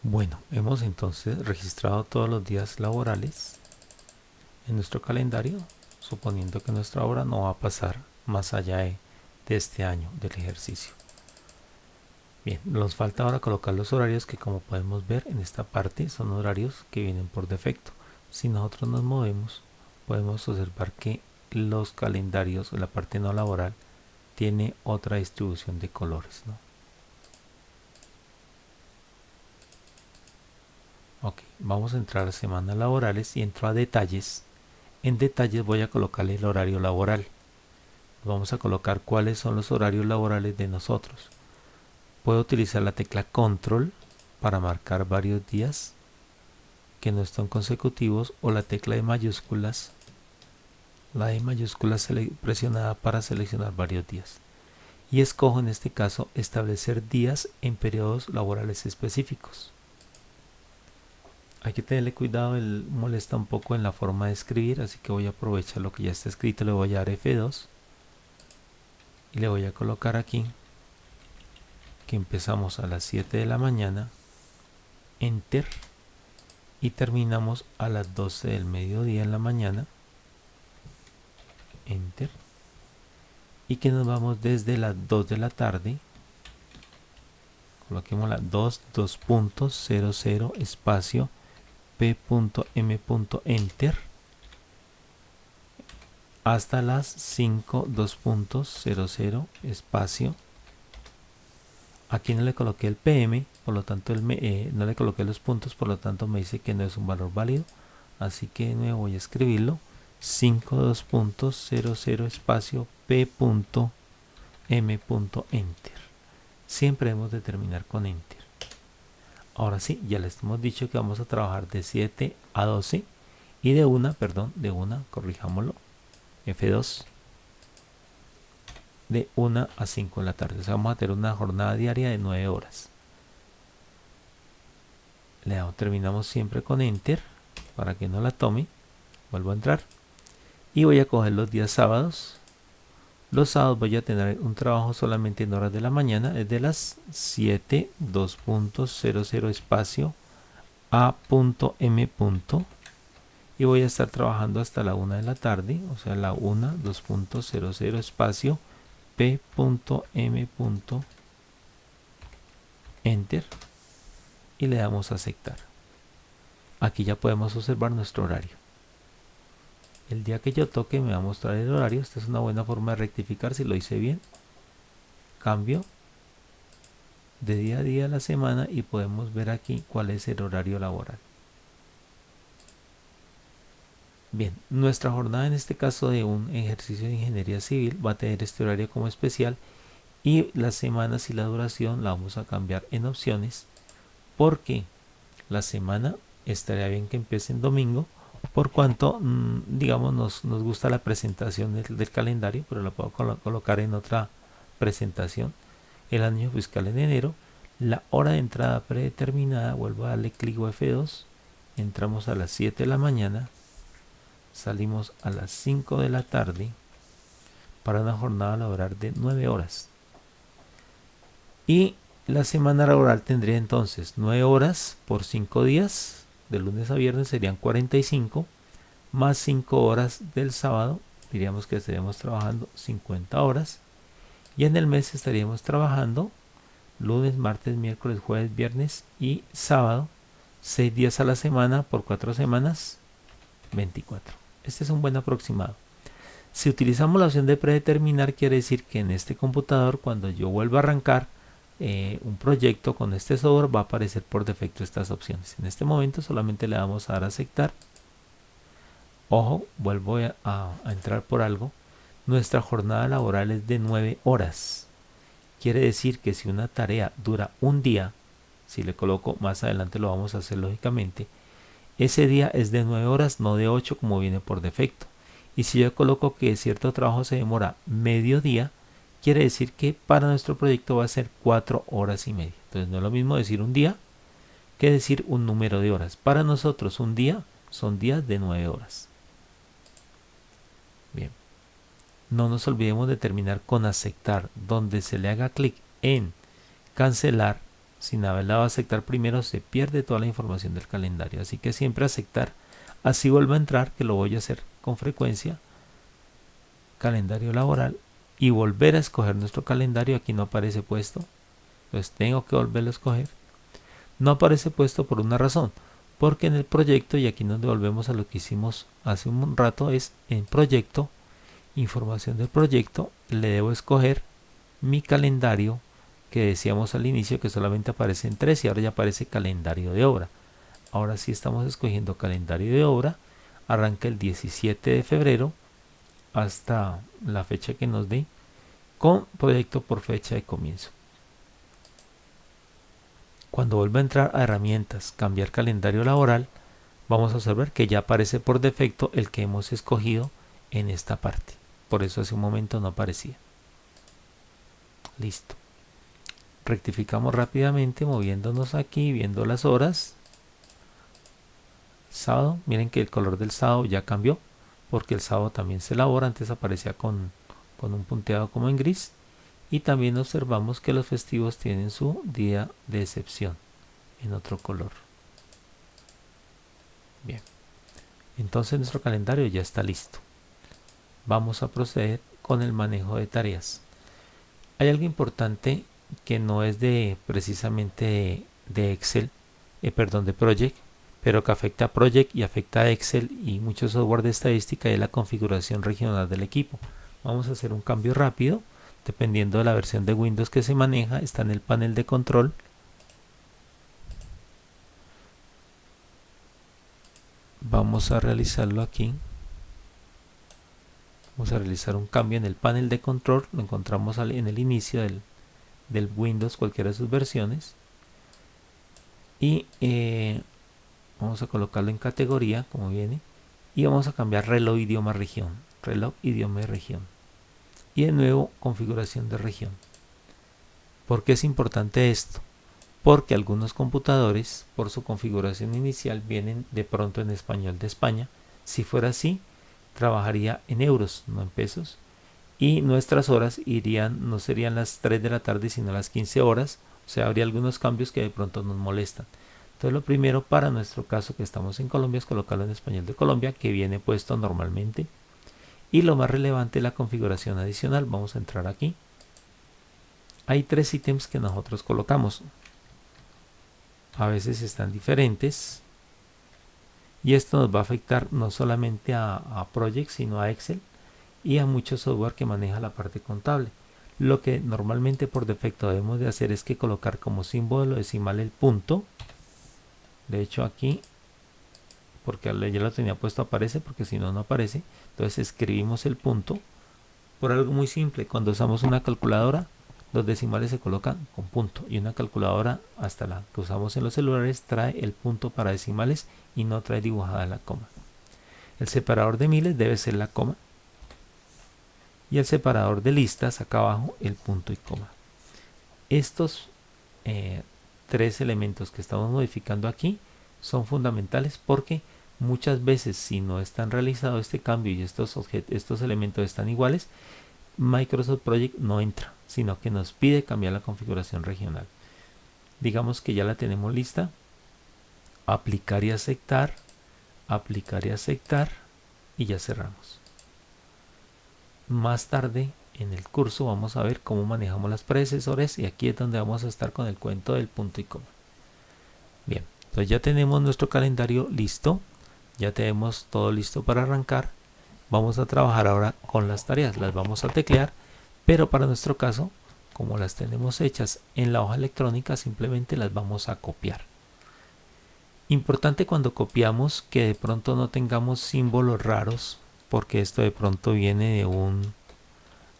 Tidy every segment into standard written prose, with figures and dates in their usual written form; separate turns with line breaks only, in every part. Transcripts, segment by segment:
Bueno, hemos entonces registrado todos los días laborales en nuestro calendario, suponiendo que nuestra hora no va a pasar más allá de este año del ejercicio. Bien, nos falta ahora colocar los horarios que, como podemos ver en esta parte, son horarios que vienen por defecto. Si nosotros nos movemos, podemos observar que los calendarios, la parte no laboral, tiene otra distribución de colores, ¿no? Ok, vamos a entrar a semanas laborales y entro a detalles. En detalles voy a colocarle el horario laboral. Vamos a colocar cuáles son los horarios laborales de nosotros. Puedo utilizar la tecla control para marcar varios días que no están consecutivos, o la tecla de mayúsculas, la de mayúsculas presionada para seleccionar varios días. Y escojo en este caso establecer días en periodos laborales específicos. Hay que tenerle cuidado, él molesta un poco en la forma de escribir, así que voy a aprovechar lo que ya está escrito, le voy a dar F2 y le voy a colocar aquí que empezamos a las 7 de la mañana, Enter, y terminamos a las 12 del mediodía en la mañana, Enter, y que nos vamos desde las 2 de la tarde, coloquemos la 2.00 espacio p.m.enter hasta las 5 2.00 espacio. Aquí no le coloqué el PM, por lo tanto no le coloqué los puntos, por lo tanto me dice que no es un valor válido, así que me voy a escribirlo 5 2.00 espacio p.m.enter. Siempre hemos de terminar con enter. Ahora sí, ya les hemos dicho que vamos a trabajar de 7 a 12 y de 1, corrijámoslo, F2, de 1 a 5 de la tarde. O sea, vamos a tener una jornada diaria de 9 horas. Terminamos siempre con enter para que no la tome. Vuelvo a entrar y voy a coger los días sábados. Los sábados voy a tener un trabajo solamente en horas de la mañana, es de las 7 2.00 espacio a.m. y voy a estar trabajando hasta la 1 de la tarde, o sea, la 1 2.00 espacio p.m. enter y le damos a aceptar. Aquí ya podemos observar nuestro horario. El día que yo toque me va a mostrar el horario. Esta es una buena forma de rectificar si lo hice bien. Cambio de día a día a la semana y podemos ver aquí cuál es el horario laboral. Bien, nuestra jornada en este caso de un ejercicio de ingeniería civil va a tener este horario como especial, y las semanas y la duración la vamos a cambiar en opciones, porque la semana estaría bien que empiece en domingo, por cuanto digamos nos gusta la presentación del calendario, pero lo puedo colocar en otra presentación. El año fiscal en enero, la hora de entrada predeterminada, vuelvo a darle clic o F2, entramos a las 7 de la mañana, salimos a las 5 de la tarde para una jornada laboral de 9 horas. Y la semana laboral tendría entonces 9 horas por 5 días, de lunes a viernes serían 45, más 5 horas del sábado, diríamos que estaríamos trabajando 50 horas, y en el mes estaríamos trabajando lunes, martes, miércoles, jueves, viernes y sábado, 6 días a la semana por 4 semanas, 24. Este es un buen aproximado. Si utilizamos la opción de predeterminar, quiere decir que en este computador, cuando yo vuelva a arrancar un proyecto con este software, va a aparecer por defecto estas opciones. En este momento solamente le vamos a dar a aceptar. Ojo, vuelvo a entrar por algo. Nuestra jornada laboral es de 9 horas. Quiere decir que si una tarea dura un día, si le coloco, más adelante lo vamos a hacer lógicamente, ese día es de 9 horas, no de 8 como viene por defecto. Y si yo coloco que cierto trabajo se demora medio día, quiere decir que para nuestro proyecto va a ser 4 horas y media. Entonces no es lo mismo decir un día que decir un número de horas. Para nosotros un día son días de 9 horas. Bien. No nos olvidemos de terminar con aceptar, donde se le haga clic en cancelar, sin haberle dado a aceptar primero, se pierde toda la información del calendario. Así que siempre aceptar. Así vuelvo a entrar, que lo voy a hacer con frecuencia. Calendario laboral. Y volver a escoger nuestro calendario. Aquí no aparece puesto. Entonces tengo que volverlo a escoger. No aparece puesto por una razón. Porque en el proyecto, y aquí nos devolvemos a lo que hicimos hace un rato, es en proyecto, información del proyecto, le debo escoger mi calendario que decíamos al inicio que solamente aparece en 3 y ahora ya aparece calendario de obra. Ahora sí estamos escogiendo calendario de obra, arranca el 17 de febrero hasta la fecha que nos dé, con proyecto por fecha de comienzo. Cuando vuelva a entrar a herramientas, cambiar calendario laboral, vamos a observar que ya aparece por defecto el que hemos escogido en esta parte. Por eso hace un momento no aparecía. Listo. Rectificamos rápidamente moviéndonos aquí, viendo las horas. Sábado, miren que el color del sábado ya cambió, porque el sábado también se elabora. Antes aparecía con un punteado como en gris. Y también observamos que los festivos tienen su día de excepción en otro color. Bien, entonces nuestro calendario ya está listo. Vamos a proceder con el manejo de tareas. Hay algo importante que no es precisamente de Excel, perdón, de Project, pero que afecta a Project y afecta a Excel y muchos software de estadística, y la configuración regional del equipo. Vamos a hacer un cambio rápido. Dependiendo de la versión de Windows que se maneja, está en el panel de control. Vamos a realizarlo aquí. Vamos a realizar un cambio en el panel de control. Lo encontramos en el inicio del Windows, cualquiera de sus versiones. Y vamos a colocarlo en categoría, como viene. Y vamos a cambiar reloj idioma región. Reloj idioma y región. Y de nuevo configuración de región. ¿Por qué es importante esto? Porque algunos computadores, por su configuración inicial, vienen de pronto en español de España. Si fuera así, trabajaría en euros, no en pesos. Y nuestras horas no serían las 3 de la tarde, sino las 15 horas. O sea, habría algunos cambios que de pronto nos molestan. Entonces lo primero para nuestro caso, que estamos en Colombia, es colocarlo en español de Colombia, que viene puesto normalmente. Y lo más relevante, la configuración adicional. Vamos a entrar aquí. Hay 3 ítems que nosotros colocamos. A veces están diferentes. Y esto nos va a afectar no solamente a Project, sino a Excel y a muchos software que maneja la parte contable. Lo que normalmente por defecto debemos de hacer es que colocar como símbolo decimal el punto. De hecho aquí, porque ya lo tenía puesto, aparece, porque si no, no aparece. Entonces escribimos el punto por algo muy simple. Cuando usamos una calculadora, los decimales se colocan con punto, y una calculadora, hasta la que usamos en los celulares, trae el punto para decimales y no trae dibujada la coma. El separador de miles debe ser la coma, y el separador de listas acá abajo el punto y coma. Estos 3 elementos que estamos modificando aquí son fundamentales, porque muchas veces, si no están realizado este cambio y estos elementos están iguales, Microsoft Project no entra, sino que nos pide cambiar la configuración regional. Digamos que ya la tenemos lista. Aplicar y aceptar, y ya cerramos. Más tarde en el curso vamos a ver cómo manejamos las predecesores, y aquí es donde vamos a estar con el cuento del punto y coma. Bien, entonces ya tenemos nuestro calendario listo, ya tenemos todo listo para arrancar. Vamos a trabajar ahora con las tareas, las vamos a teclear, pero para nuestro caso, como las tenemos hechas en la hoja electrónica, simplemente las vamos a copiar. Importante cuando copiamos que de pronto no tengamos símbolos raros, porque esto de pronto viene de un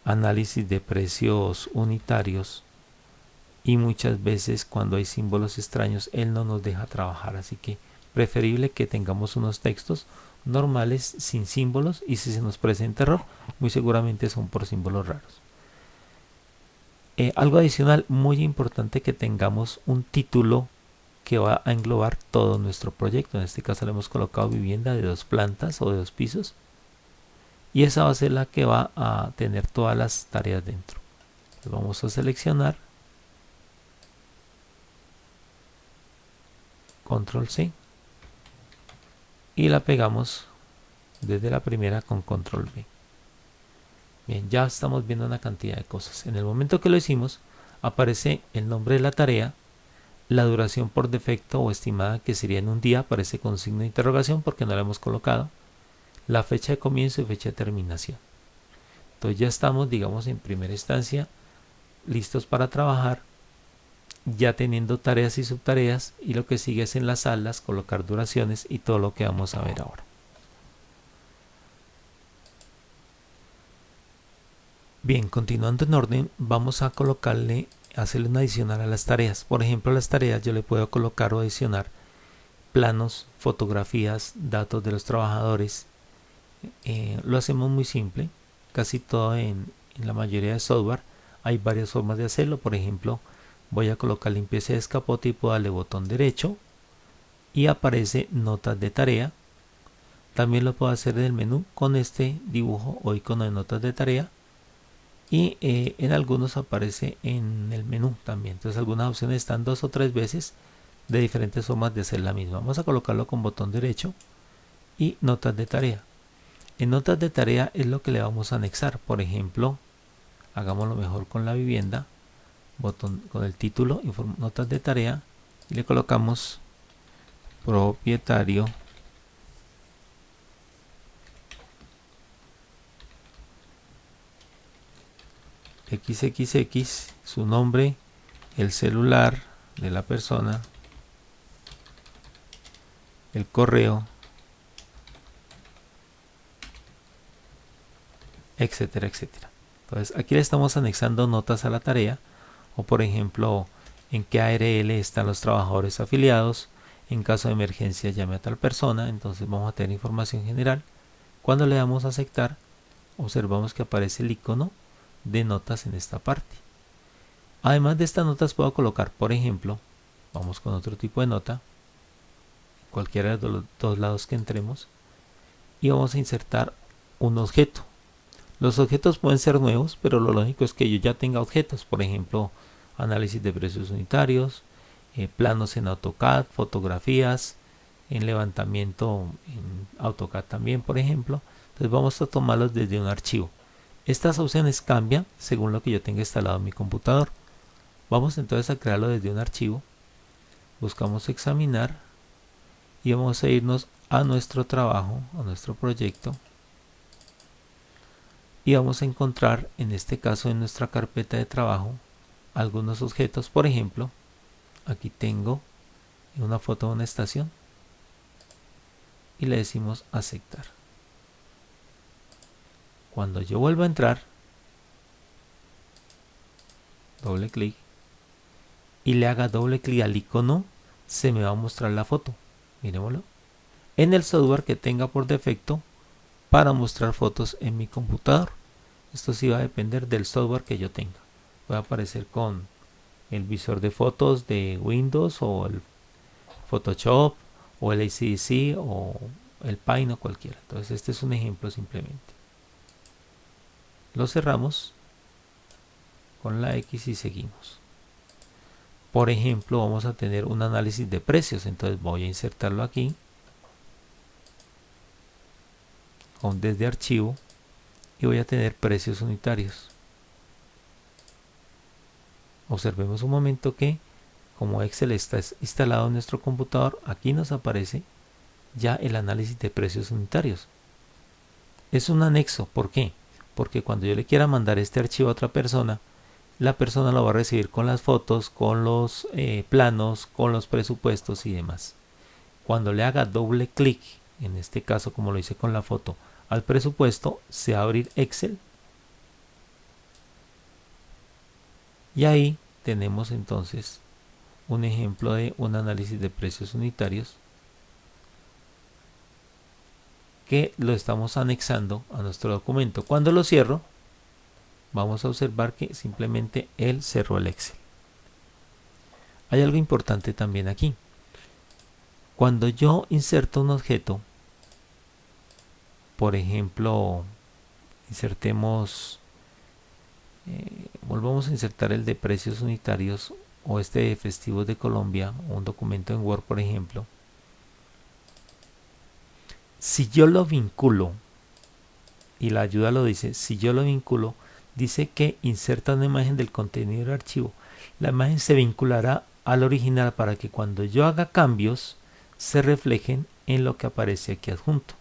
análisis de precios unitarios, y muchas veces cuando hay símbolos extraños él no nos deja trabajar. Así que preferible que tengamos unos textos normales sin símbolos, y si se nos presenta error, muy seguramente son por símbolos raros. Algo adicional muy importante, que tengamos un título que va a englobar todo nuestro proyecto. En este caso le hemos colocado vivienda de 2 plantas o de 2 pisos, y esa va a ser la que va a tener todas las tareas dentro. Entonces vamos a seleccionar control C y la pegamos desde la primera con control V. Bien, ya estamos viendo una cantidad de cosas. En el momento que lo hicimos, aparece el nombre de la tarea, la duración por defecto o estimada, que sería en un día, aparece con signo de interrogación porque no la hemos colocado, la fecha de comienzo y fecha de terminación. Entonces ya estamos, digamos, en primera instancia listos para trabajar, ya teniendo tareas y subtareas, y lo que sigue es enlazarlas, colocar duraciones y todo lo que vamos a ver ahora. Bien, continuando en orden, vamos a hacerle una adicional a las tareas. Por ejemplo, a las tareas yo le puedo colocar o adicionar planos, fotografías, datos de los trabajadores. Lo hacemos muy simple, casi todo en la mayoría de software. Hay varias formas de hacerlo. Por ejemplo, voy a colocar limpieza de escapote y puedo darle botón derecho y aparece notas de tarea. También lo puedo hacer del menú con este dibujo o icono de notas de tarea. Y en algunos aparece en el menú también. Entonces algunas opciones están 2 o 3 veces de diferentes formas de hacer la misma. Vamos a colocarlo con botón derecho y notas de tarea. En notas de tarea es lo que le vamos a anexar. Por ejemplo, hagámoslo mejor con la vivienda, botón con el título, notas de tarea, y le colocamos propietario XXX, su nombre, el celular de la persona, el correo, etcétera, etcétera. Entonces aquí le estamos anexando notas a la tarea, o por ejemplo, en qué ARL están los trabajadores afiliados, en caso de emergencia llame a tal persona. Entonces vamos a tener información general. Cuando le damos a aceptar, observamos que aparece el icono de notas en esta parte. Además de estas notas puedo colocar, por ejemplo, vamos con otro tipo de nota, cualquiera de los dos lados que entremos, y vamos a insertar un objeto. Los objetos pueden ser nuevos, pero lo lógico es que yo ya tenga objetos. Por ejemplo, análisis de precios unitarios, planos en AutoCAD, fotografías, en levantamiento en AutoCAD también, por ejemplo. Entonces vamos a tomarlos desde un archivo. Estas opciones cambian según lo que yo tenga instalado en mi computador. Vamos entonces a crearlo desde un archivo. Buscamos examinar y vamos a irnos a nuestro trabajo, a nuestro proyecto. Y vamos a encontrar, en este caso en nuestra carpeta de trabajo, algunos objetos. Por ejemplo, aquí tengo una foto de una estación y le decimos aceptar. Cuando yo vuelva a entrar, doble clic y le haga doble clic al icono, se me va a mostrar la foto. Miremoslo. En el software que tenga por defecto para mostrar fotos en mi computador. Esto sí va a depender del software que yo tenga. Puede aparecer con el visor de fotos de Windows o el Photoshop o el ACDC o el Paint o cualquiera. Entonces este es un ejemplo simplemente. Lo cerramos con la X y seguimos. Por ejemplo, vamos a tener un análisis de precios. Entonces voy a insertarlo aquí con desde archivo y voy a tener precios unitarios. Observemos un momento que como Excel está instalado en nuestro computador, aquí nos aparece ya el análisis de precios unitarios. Es un anexo. ¿Por qué? Porque cuando yo le quiera mandar este archivo a otra persona, la persona lo va a recibir con las fotos, con los planos, con los presupuestos y demás. Cuando le haga doble clic, en este caso como lo hice con la foto, al presupuesto, se va a abrir Excel. Y ahí tenemos entonces un ejemplo de un análisis de precios unitarios que lo estamos anexando a nuestro documento. Cuando lo cierro, vamos a observar que simplemente él cerró el Excel. Hay algo importante también aquí. Cuando yo inserto un objeto, por ejemplo, insertemos, volvamos a insertar el de precios unitarios o este de Festivos de Colombia, o un documento en Word, por ejemplo, si yo lo vinculo, y la ayuda lo dice, si yo lo vinculo, dice que inserta una imagen del contenido del archivo. La imagen se vinculará al original para que cuando yo haga cambios se reflejen en lo que aparece aquí adjunto.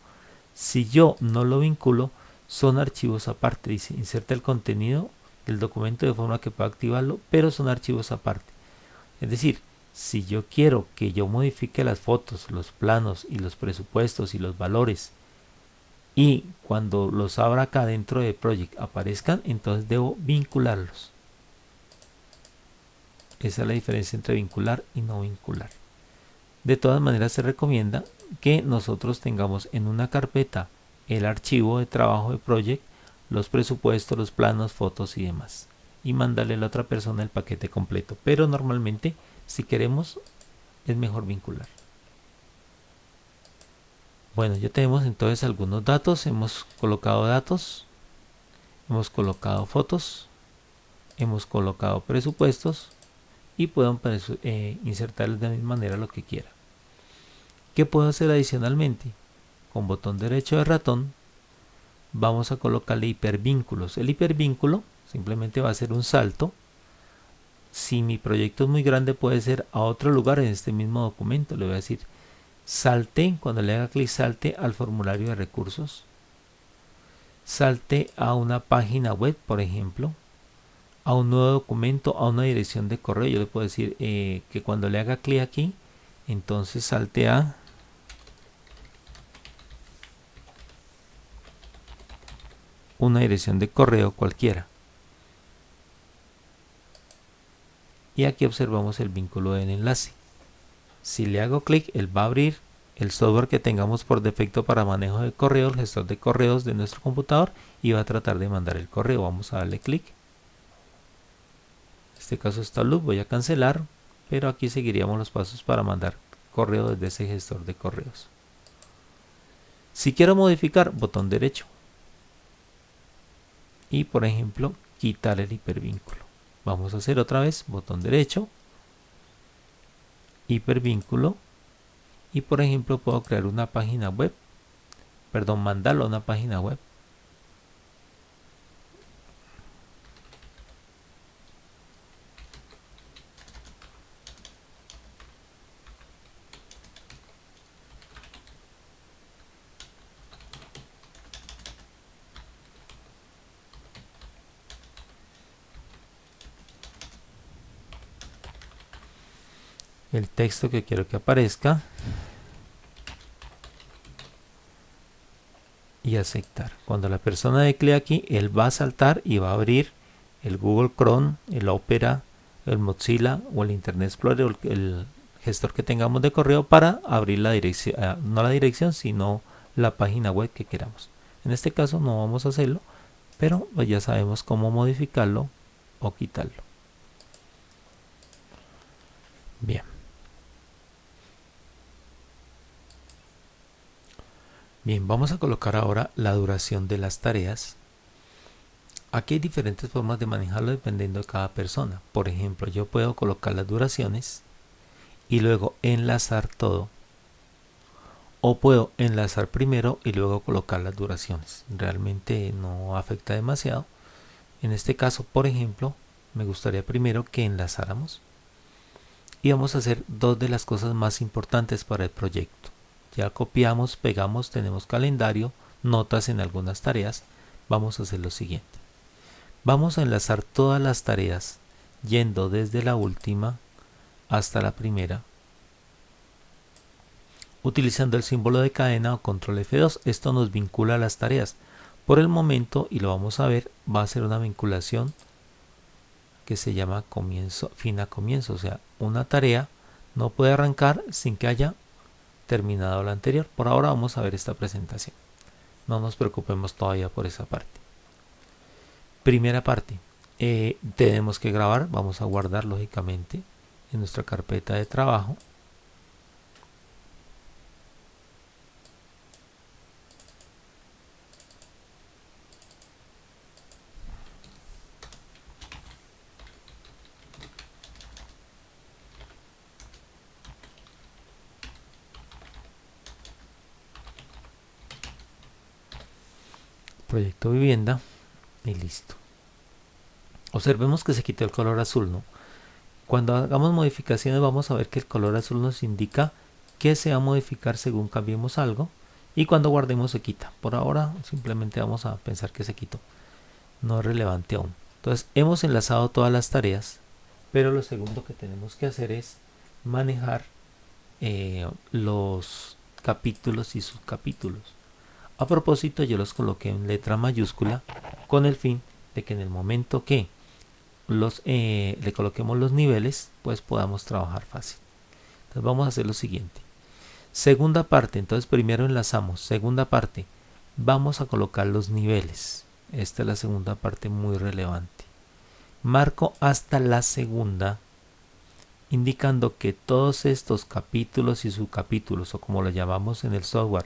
Si yo no lo vinculo, son archivos aparte. Dice, inserta el contenido del documento de forma que pueda activarlo, pero son archivos aparte. Es decir, si yo quiero que yo modifique las fotos, los planos y los presupuestos y los valores, y cuando los abra acá dentro de Project aparezcan, entonces debo vincularlos. Esa es la diferencia entre vincular y no vincular. De todas maneras se recomienda que nosotros tengamos en una carpeta el archivo de trabajo de Project, los presupuestos, los planos, fotos y demás, y mandarle a la otra persona el paquete completo. Pero normalmente, si queremos, es mejor vincular. Bueno, ya tenemos entonces algunos datos. Hemos colocado datos, hemos colocado fotos, hemos colocado presupuestos y puedo insertarles de la misma manera lo que quiera. ¿Qué puedo hacer adicionalmente? Con botón derecho de ratón vamos a colocarle hipervínculos. El hipervínculo simplemente va a ser un salto. Si mi proyecto es muy grande, puede ser a otro lugar en este mismo documento. Le voy a decir salte, cuando le haga clic salte al formulario de recursos, salte a una página web, por ejemplo, a un nuevo documento, a una dirección de correo. Yo le puedo decir que cuando le haga clic aquí, entonces salte a una dirección de correo cualquiera. Y aquí observamos el vínculo del enlace. Si le hago clic, él va a abrir el software que tengamos por defecto para manejo de correo, el gestor de correos de nuestro computador, y va a tratar de mandar el correo. Vamos a darle clic. En este caso está loop, voy a cancelar, pero aquí seguiríamos los pasos para mandar correo desde ese gestor de correos. Si quiero modificar, botón derecho. Y por ejemplo, quitar el hipervínculo. Vamos a hacer otra vez, botón derecho, hipervínculo, y por ejemplo puedo crear una página web, mandarlo a una página web. El texto que quiero que aparezca y aceptar. Cuando la persona dé clic aquí, él va a saltar y va a abrir el Google Chrome, el Opera, el Mozilla o el Internet Explorer, o el gestor que tengamos de correo, para abrir la dirección, no la dirección, sino la página web que queramos. En este caso no vamos a hacerlo, pero pues ya sabemos cómo modificarlo o quitarlo. Bien. Bien, vamos a colocar ahora la duración de las tareas. Aquí hay diferentes formas de manejarlo dependiendo de cada persona. Por ejemplo, yo puedo colocar las duraciones y luego enlazar todo. O puedo enlazar primero y luego colocar las duraciones. Realmente no afecta demasiado. En este caso, por ejemplo, me gustaría primero que enlazáramos. Y vamos a hacer dos de las cosas más importantes para el proyecto. Ya copiamos, pegamos, tenemos calendario, notas en algunas tareas. Vamos a hacer lo siguiente. Vamos a enlazar todas las tareas yendo desde la última hasta la primera, utilizando el símbolo de cadena o control F2. Esto nos vincula a las tareas. Por el momento, y lo vamos a ver, va a ser una vinculación que se llama comienzo, fin a comienzo. O sea, una tarea no puede arrancar sin que haya terminado la anterior. Por ahora vamos a ver esta presentación. No nos preocupemos todavía por esa parte. Primera parte. Tenemos que grabar. Vamos a guardar lógicamente en nuestra carpeta de trabajo. proyecto vivienda y listo. Observemos que se quitó el color azul, ¿no? Cuando hagamos modificaciones vamos a ver que el color azul nos indica que se va a modificar según cambiemos algo, y cuando guardemos se quita. Por ahora simplemente vamos a pensar que se quitó, no es relevante aún. Entonces hemos enlazado todas las tareas, pero lo segundo que tenemos que hacer es manejar los capítulos y subcapítulos. A propósito, yo los coloqué en letra mayúscula con el fin de que en el momento que le coloquemos los niveles, pues podamos trabajar fácil. Entonces vamos a hacer lo siguiente. Segunda parte, entonces primero enlazamos. Segunda parte, vamos a colocar los niveles. Esta es la segunda parte muy relevante. Marco hasta la segunda, indicando que todos estos capítulos y subcapítulos, o como lo llamamos en el software,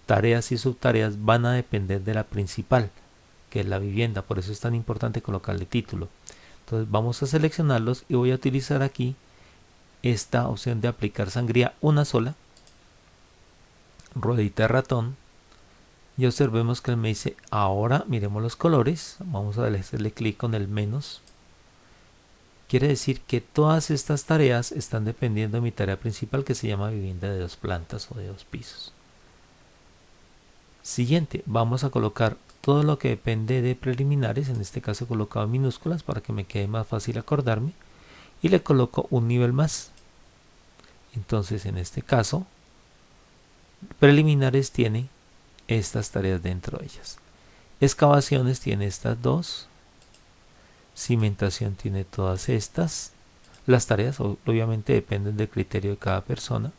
tareas y subtareas, van a depender de la principal, que es la vivienda. Por eso es tan importante colocarle título. Entonces vamos a seleccionarlos y voy a utilizar aquí esta opción de aplicar sangría una sola, ruedita de ratón, y observemos que él me dice ahora miremos los colores. Vamos a hacerle clic con el menos. Quiere decir que todas estas tareas están dependiendo de mi tarea principal, que se llama vivienda de 2 plantas o de 2 pisos. Siguiente, vamos a colocar todo lo que depende de preliminares. En este caso he colocado minúsculas para que me quede más fácil acordarme, y le coloco un nivel más. Entonces en este caso preliminares tiene estas tareas dentro de ellas. Excavaciones tiene estas dos. Cimentación tiene todas estas. Las tareas obviamente dependen del criterio de cada persona.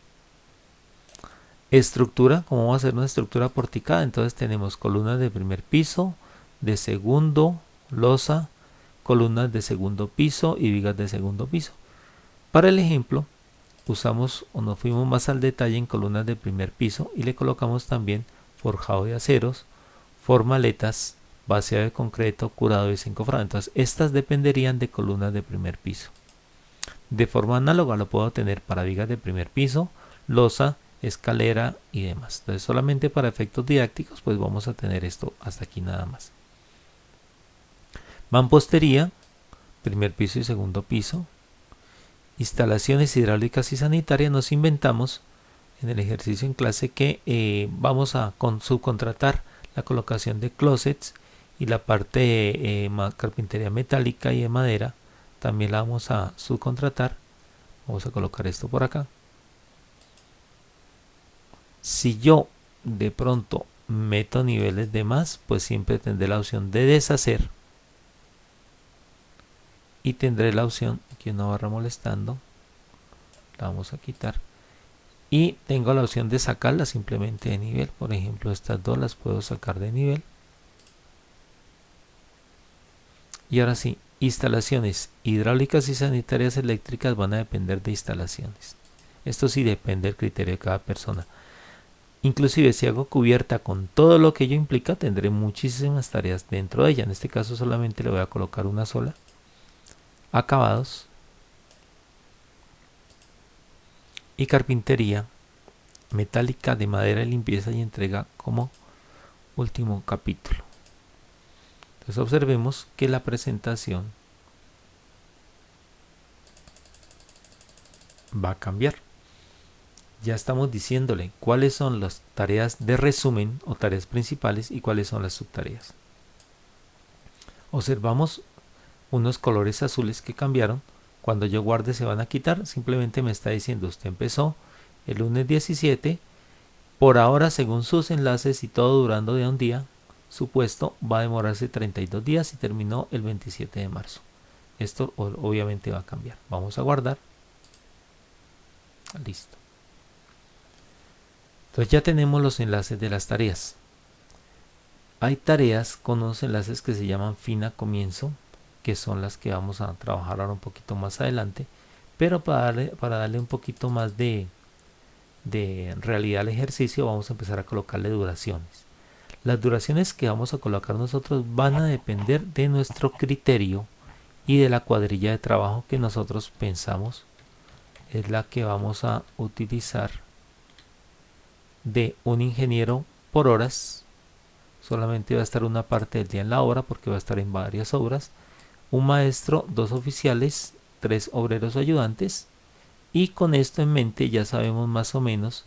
Estructura, como vamos a hacer una estructura porticada, entonces tenemos columnas de primer piso, de segundo, losa, columnas de segundo piso y vigas de segundo piso. Para el ejemplo usamos o nos fuimos más al detalle en columnas de primer piso y le colocamos también forjado de aceros, formaletas, vaciado de concreto, curado y desencofrado. Entonces estas dependerían de columnas de primer piso. De forma análoga lo puedo tener para vigas de primer piso, losa, escalera y demás. Entonces solamente para efectos didácticos pues vamos a tener esto hasta aquí nada más. Mampostería, primer piso y segundo piso. Instalaciones hidráulicas y sanitarias, nos inventamos en el ejercicio en clase que vamos a subcontratar la colocación de closets, y la parte de carpintería metálica y de madera también la vamos a subcontratar. Vamos a colocar esto por acá. Si yo de pronto meto niveles de más, pues siempre tendré la opción de deshacer y tendré la opción que una barra molestando, la vamos a quitar, y tengo la opción de sacarla simplemente de nivel. Por ejemplo, estas dos las puedo sacar de nivel. Y ahora sí, instalaciones hidráulicas y sanitarias eléctricas van a depender de instalaciones. Esto sí depende del criterio de cada persona. Inclusive si hago cubierta con todo lo que ello implica, tendré muchísimas tareas dentro de ella. En este caso solamente le voy a colocar una sola. Acabados y carpintería metálica, de madera, limpieza y entrega como último capítulo. Entonces observemos que la presentación va a cambiar. Ya estamos diciéndole cuáles son las tareas de resumen o tareas principales y cuáles son las subtareas. Observamos unos colores azules que cambiaron. Cuando yo guarde se van a quitar. Simplemente me está diciendo usted empezó el lunes 17. Por ahora, según sus enlaces y todo durando de un día, supuesto va a demorarse 32 días y terminó el 27 de marzo. Esto obviamente va a cambiar. Vamos a guardar. Listo. Entonces ya tenemos los enlaces de las tareas. Hay tareas con unos enlaces que se llaman fin a comienzo, que son las que vamos a trabajar ahora un poquito más adelante, pero para darle un poquito más de realidad al ejercicio, vamos a empezar a colocarle duraciones. Las duraciones que vamos a colocar nosotros van a depender de nuestro criterio y de la cuadrilla de trabajo que nosotros pensamos es la que vamos a utilizar, de un ingeniero por horas, solamente va a estar una parte del día en la obra porque va a estar en varias obras. Un maestro, 2 oficiales, 3 obreros ayudantes, y con esto en mente ya sabemos más o menos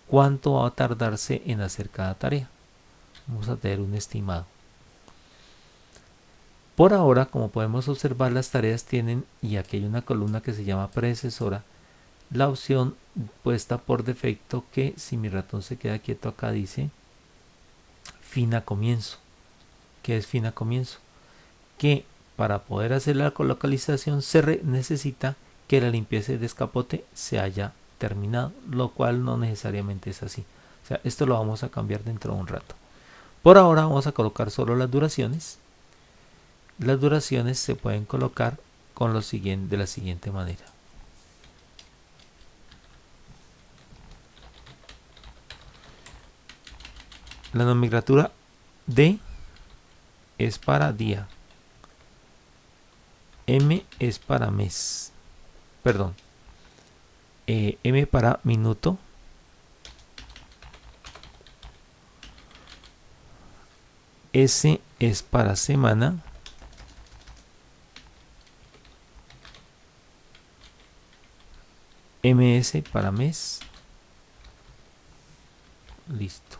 cuánto va a tardarse en hacer cada tarea. Vamos a tener un estimado. Por ahora, como podemos observar, las tareas tienen, y aquí hay una columna que se llama predecesora, la opción puesta por defecto que, si mi ratón se queda quieto acá, dice fin a comienzo. ¿Qué es fin a comienzo? Que para poder hacer la colocalización se necesita que la limpieza de escapote se haya terminado, lo cual no necesariamente es así. O sea, esto lo vamos a cambiar dentro de un rato. Por ahora vamos a colocar solo las duraciones. Las duraciones se pueden colocar con de la siguiente manera. La nomenclatura D es para día, M es para mes, perdón, M para minuto, S es para semana, MS para mes. Listo.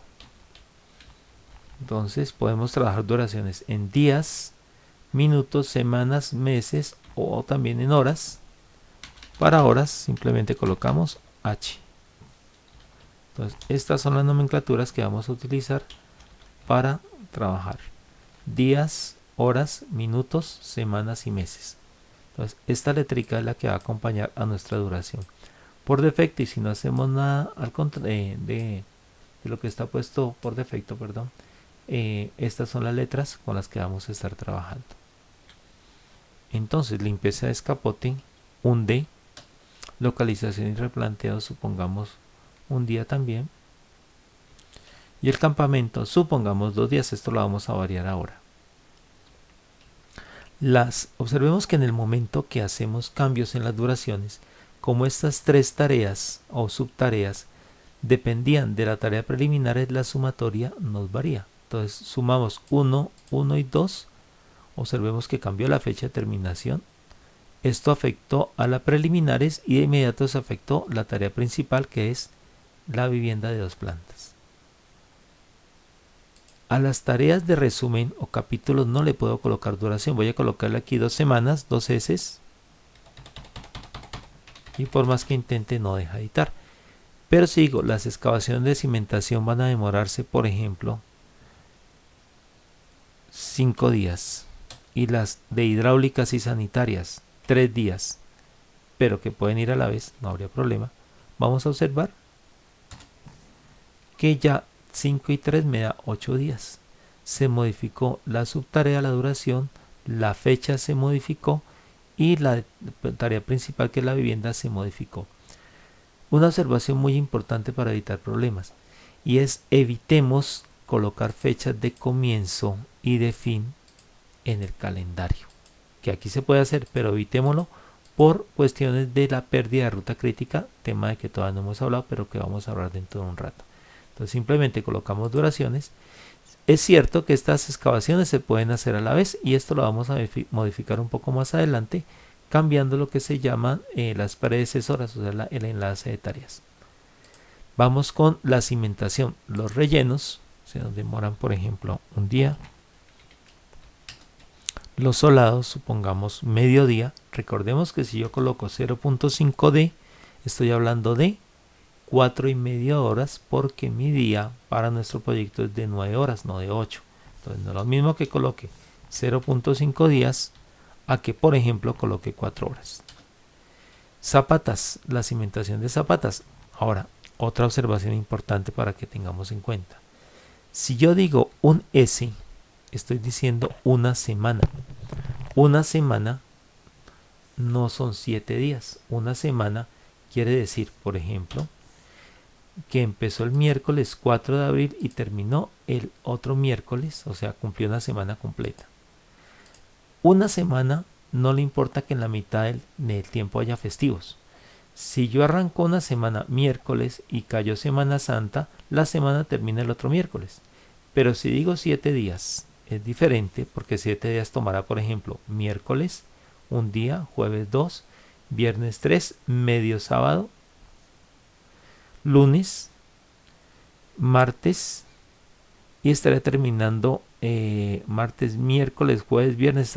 Entonces podemos trabajar duraciones en días, minutos, semanas, meses o también en horas. Para horas simplemente colocamos H. Entonces estas son las nomenclaturas que vamos a utilizar para trabajar días, horas, minutos, semanas y meses. Entonces esta letrica es la que va a acompañar a nuestra duración por defecto, y si no hacemos nada al de lo que está puesto por defecto, perdón, estas son las letras con las que vamos a estar trabajando. Entonces limpieza de escapote, un D, localización y replanteo, supongamos un día también, y el campamento supongamos 2 días. Esto lo vamos a variar ahora. Observemos que en el momento que hacemos cambios en las duraciones, como estas 3 tareas o subtareas dependían de la tarea preliminar, la sumatoria nos varía. Entonces sumamos 1, 1 y 2. Observemos que cambió la fecha de terminación. Esto afectó a las preliminares y de inmediato se afectó la tarea principal, que es la vivienda de 2 plantas. A las tareas de resumen o capítulos no le puedo colocar duración. Voy a colocarle aquí 2 semanas, 2 S. Y por más que intente no deja editar. Pero si digo, las excavaciones de cimentación van a demorarse, por ejemplo, 5 días. Y las de hidráulicas y sanitarias, 3 días. Pero que pueden ir a la vez, no habría problema. Vamos a observar que ya 5 y 3 me da 8 días. Se modificó la subtarea, la duración, la fecha se modificó y la tarea principal, que es la vivienda, se modificó. Una observación muy importante para evitar problemas, y es evitemos colocar fechas de comienzo y de fin en el calendario, que aquí se puede hacer, pero evitémoslo por cuestiones de la pérdida de ruta crítica, tema de que todavía no hemos hablado, pero que vamos a hablar dentro de un rato. Entonces simplemente colocamos duraciones. Es cierto que estas excavaciones se pueden hacer a la vez, y esto lo vamos a modificar un poco más adelante, cambiando lo que se llaman las predecesoras, o sea, el enlace de tareas. Vamos con la cimentación. Los rellenos se nos demoran, por ejemplo, un día. Los solados, supongamos mediodía. Recordemos que si yo coloco 0.5D, estoy hablando de 4,5 horas, porque mi día para nuestro proyecto es de 9 horas, no de 8. Entonces no es lo mismo que coloque 0.5 días a que, por ejemplo, coloque 4 horas. Zapatas, la cimentación de zapatas. Ahora, otra observación importante para que tengamos en cuenta. Si yo digo un S, estoy diciendo una semana. Una semana no son 7 días. Una semana quiere decir, por ejemplo, que empezó el miércoles 4 de abril y terminó el otro miércoles, o sea, cumplió una semana completa. Una semana no le importa que en la mitad del tiempo haya festivos. Si yo arranco una semana miércoles y cayó Semana Santa, la semana termina el otro miércoles. Pero si digo 7 días, es diferente porque 7 días tomará, por ejemplo, miércoles, un día, jueves 2, viernes 3, medio sábado, lunes, martes, y estaré terminando martes, miércoles, jueves, viernes,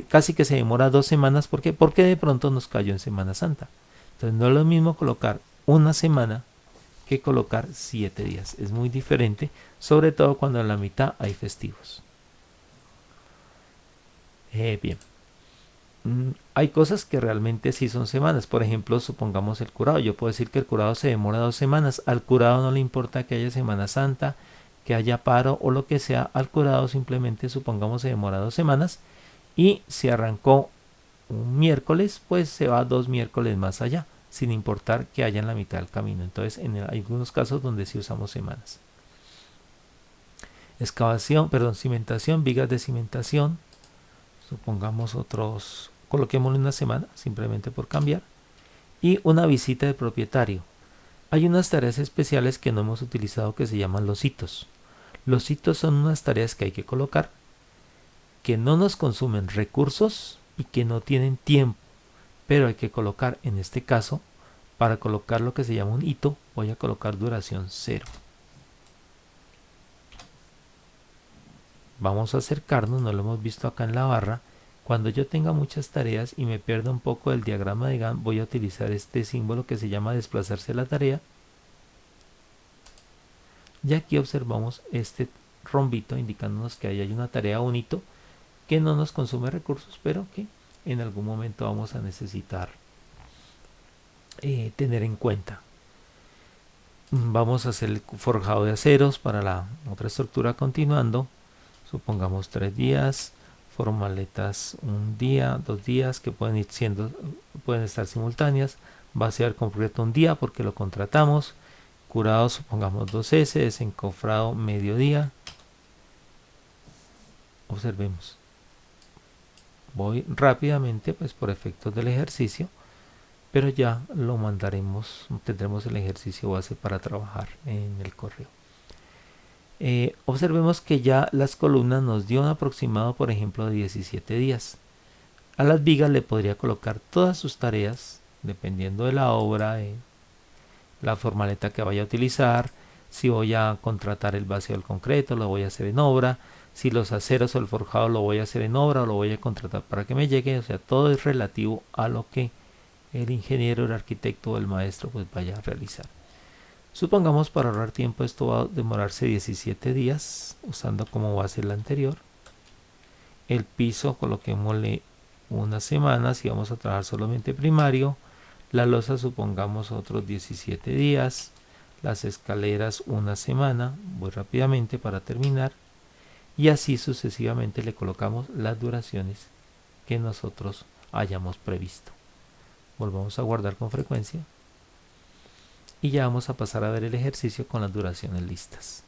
casi que se demora 2 semanas. ¿Por qué? Porque de pronto nos cayó en Semana Santa. Entonces no es lo mismo colocar una semana que colocar 7 días. Es muy diferente, sobre todo cuando en la mitad hay festivos. Bien. Hay cosas que realmente sí son semanas. Por ejemplo, supongamos el curado. Yo puedo decir que el curado se demora 2 semanas. Al curado no le importa que haya Semana Santa, que haya paro o lo que sea. Al curado simplemente supongamos se demora 2 semanas. Y si arrancó un miércoles, pues se va 2 miércoles más allá, sin importar que haya en la mitad del camino. Entonces, hay algunos casos donde sí usamos semanas. Excavación, perdón, cimentación, vigas de cimentación. Supongamos otros, coloquémosle una semana, simplemente por cambiar. Y una visita de propietario. Hay unas tareas especiales que no hemos utilizado que se llaman los hitos. Los hitos son unas tareas que hay que colocar, que no nos consumen recursos y que no tienen tiempo, pero hay que colocar, en este caso, para colocar lo que se llama un hito, voy a colocar duración 0. Vamos a acercarnos, no lo hemos visto acá en la barra. Cuando yo tenga muchas tareas y me pierda un poco del diagrama de Gantt, voy a utilizar este símbolo que se llama desplazarse a la tarea. Y aquí observamos este rombito indicándonos que ahí hay una tarea, un hito, que no nos consume recursos, pero que en algún momento vamos a necesitar tener en cuenta. Vamos a hacer el forjado de aceros para la otra estructura continuando. Supongamos 3 días, formaletas un día, 2 días, que pueden estar simultáneas. Vaciar concreto un día porque lo contratamos. Curado supongamos 2S, desencofrado mediodía. Observemos. Voy rápidamente pues por efectos del ejercicio, pero ya lo mandaremos, tendremos el ejercicio base para trabajar en el correo. Observemos que ya las columnas nos dio un aproximado, por ejemplo, de 17 días. A las vigas le podría colocar todas sus tareas, dependiendo de la obra, la formaleta que vaya a utilizar, si voy a contratar el vacío del concreto, lo voy a hacer en obra, si los aceros o el forjado lo voy a hacer en obra o lo voy a contratar para que me llegue. O sea, todo es relativo a lo que el ingeniero, el arquitecto o el maestro pues vaya a realizar. Supongamos, para ahorrar tiempo, esto va a demorarse 17 días usando como base la anterior. El piso coloquémosle una semana si vamos a trabajar solamente primario. La losa supongamos otros 17 días. Las escaleras una semana. Voy rápidamente para terminar. Y así sucesivamente le colocamos las duraciones que nosotros hayamos previsto. Volvamos a guardar con frecuencia. Y ya vamos a pasar a ver el ejercicio con las duraciones listas.